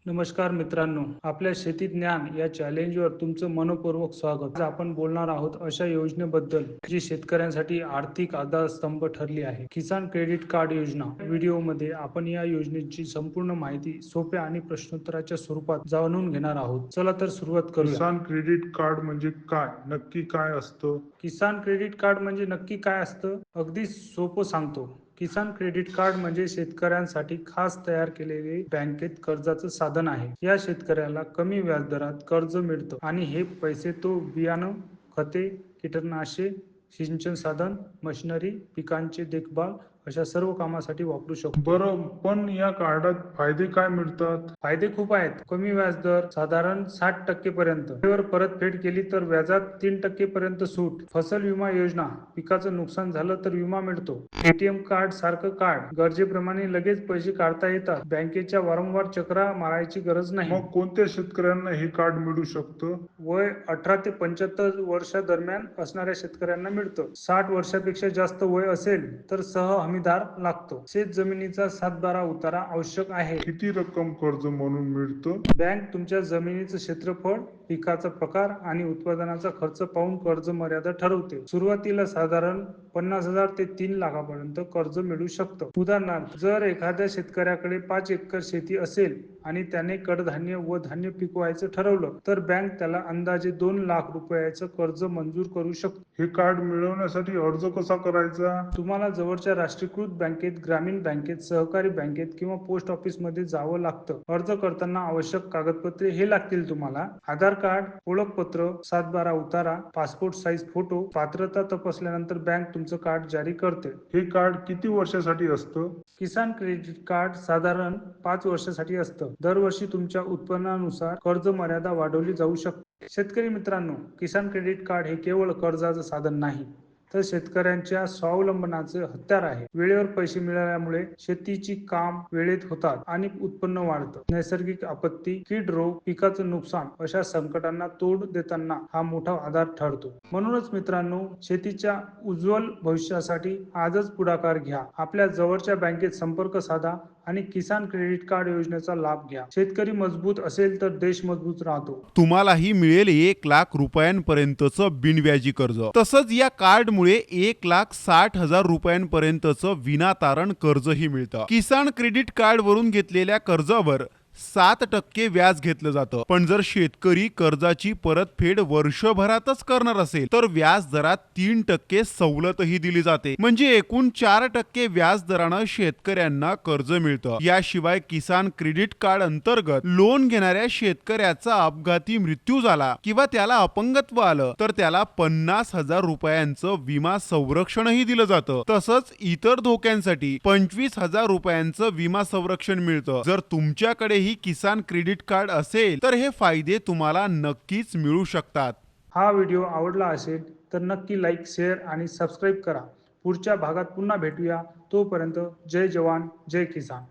नमस्कार मित्रांनो, आपल्या शेती ज्ञान या चॅलेंजवर तुमचं मनपूर्वक स्वागत. आज आपण बोलणार आहोत अशा योजनेबद्दल जी शेतकऱ्यांसाठी आर्थिक आधारस्तंभ ठरली आहे. किसान क्रेडिट कार्ड योजना. व्हिडिओमध्ये आपण या योजनेची संपूर्ण माहिती सोप्या आणि प्रश्नोत्तराच्या स्वरूपात जाणून घेणार आहोत. चला तर सुरुवात करूया. किसान क्रेडिट कार्ड म्हणजे काय? नक्की काय असतं? किसान क्रेडिट कार्ड म्हणजे नक्की काय असतं? अगदी सोपं सांगतो. किसान क्रेडिट कार्ड म्हणजे शेतकऱ्यांसाठी खास तयार केलेले बँकेत कर्जाचं साधन आहे. या शेतकऱ्याला कमी व्याजदरात कर्ज मिळतं आणि हे पैसे तो बियाणं, खते, कीटकनाशके, सिंचन साधन, मशिनरी, पिकांची देखभाल अशा सर्व कामासाठी वापरू शकतो. बरं, पण या कार्डात फायदे काय मिळतात? फायदे खूप आहेत. कमी व्याजदर साधारण 60% पर्यंत. वेळेवर परतफेड केली तर व्याजात 3% पर्यंत सूट. फसल विमा योजना. पिकाचं नुकसान झालं तर विमा मिळतो. एटीएम कार्ड सारखं कार्ड. गरजेप्रमाणे लगेच पैसे काढता येतात. बँकेच्या वारंवार चक्रा मारायची गरज नाही. मग कोणत्या शेतकऱ्यांना हे कार्ड मिळू शकतं? वय 18 ते 75 वर्षादरम्यान असणाऱ्या शेतकऱ्यांना मिळतं. 60 वर्षापेक्षा जास्त वय असेल तर सह हमीदार लागतो. शेत जमिनीचा 7/12 उतारा आवश्यक आहे. किती रक्कम कर्ज म्हणून मिळतं? बँक तुमच्या जमिनीचं क्षेत्रफळ, पिकाचा प्रकार आणि उत्पादनाचा खर्च पाहून कर्ज मर्यादा ठरवते. सुरुवातीला साधारण 50,000 ते 3 लाखापर्यंत कर्ज मिळू शकतं. उदाहरणार्थ, जर एखाद्या शेतकऱ्याकडे 5 एकर शेती असेल आणि त्याने कडधान्य व धान्य पिकवायचं ठरवलं तर बँक त्याला अंदाजे 2 लाख रुपयाचं कर्ज मंजूर करू शकते. हे कार्ड मिळवण्यासाठी अर्ज कसा करायचा? तुम्हाला जवळच्या राष्ट्रीयकृत बँकेत, ग्रामीण बँकेत, सहकारी बँकेत किंवा पोस्ट ऑफिसमध्ये जावं लागतं. अर्ज करताना आवश्यक कागदपत्रे हे लागतील तुम्हाला: आधार कार्ड, ओळखपत्र, 7/12 उतारा, पासपोर्ट साईज फोटो. पात्रता तपासल्यानंतर बँक तुमचं कार्ड जारी करते. हे कार्ड किती वर्षासाठी असतं? किसान क्रेडिट कार्ड साधारण 5 वर्षासाठी असतं. दरवर्षी तुमच्या उत्पन्नानुसार कर्ज मर्यादा वाढवली जाऊ शकते. शेतकरी मित्रांनो, किसान क्रेडिट कार्ड हे केवळ कर्जाचं साधन नाही, तर शेतकऱ्यांच्या स्वावलंबनाचे हत्यार आहे. वेळेवर पैसे मिळाल्यामुळे शेतीची काम वेळेत होतात आणि उत्पन्न वाढतं. नैसर्गिक आपत्ती, कीड रोग, पिकाचं नुकसान अशा संकटांना तोंड देताना हा मोठा आधार ठरतो. म्हणूनच मित्रांनो, शेतीच्या उज्ज्वल भविष्यासाठी आजच पुढाकार घ्या. आपल्या जवळच्या बँकेत संपर्क साधा आणि किसान क्रेडिट कार्ड योजनेचा लाभ घ्या. शेतकरी मजबूत असेल तर देश मजबूत राहतो. तुम्हालाही मिळेल 1 लाख रुपयांपर्यंतचं बिनव्याजी कर्ज. तसंच या कार्डमुळे 1,60,000 रुपयांपर्यंतचं विनातारण कर्जही मिळतं. किसान क्रेडिट कार्ड वरून घेतलेल्या कर्जावर 7% व्याज घेतलं जातं. पण जर शेतकरी कर्जाची परतफेड वर्षभरातच करणार असेल तर व्याज दरात 3% सवलतही दिली जाते. म्हणजे एकूण 4% व्याज दरानं शेतकऱ्यांना कर्ज मिळतं. याशिवाय किसान क्रेडिट कार्ड अंतर्गत लोन घेणाऱ्या शेतकऱ्याचा अपघाती मृत्यू झाला किंवा त्याला अपंगत्व आलं तर त्याला 50,000 रुपयांचं विमा संरक्षणही दिलं जातं. तसंच इतर धोक्यांसाठी 25,000 रुपयांचं विमा संरक्षण मिळतं. जर तुमच्याकडे किसान क्रेडिट कार्ड असेल तर हे फायदे तुम्हाला नक्कीच मिळू शकतात. हा व्हिडिओ आवडला असेल तर नक्की लाईक, शेअर आणि सबस्क्राईब करा. पुढच्या भागात पुन्हा भेटूया. तोपर्यंत जय जवान, जय किसान.